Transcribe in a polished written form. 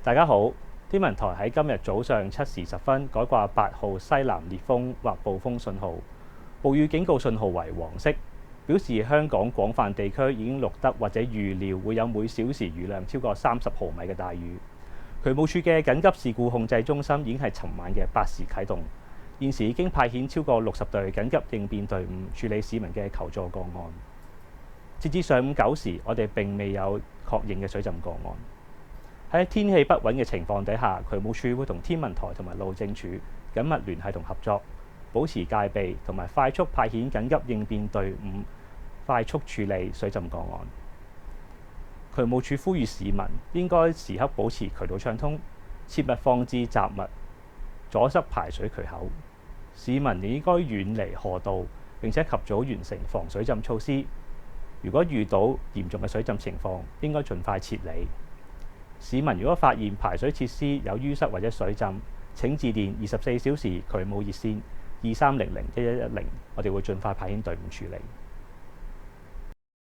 大家好，天文台喺今日早上7時10分改掛8號西南烈風或暴風信號，暴雨警告信號為黃色，表示香港廣泛地區已經錄得或者預料會有每小時雨量超過30毫米嘅大雨。渠務署嘅緊急事故控制中心已經係尋晚嘅8時啟動，現時已經派遣超過60隊緊急應變隊伍處理市民嘅求助個案。截至上午9時，我哋並未有確認嘅水浸個案。喺天氣不穩嘅情況底下，渠務署會同天文台同埋路政署緊密聯繫同合作，保持戒備同埋快速派遣緊急應變隊伍，快速處理水浸個案。渠務署呼籲市民應該時刻保持渠道暢通，切勿放置雜物，阻塞排水渠口。市民亦應該遠離河道，並且及早完成防水浸措施。如果遇到嚴重嘅水浸情況，應該盡快撤離。市民如果發現排水設施有淤塞或者水浸，請致電24小時渠務熱線23001110，我哋會盡快派遣隊伍處理。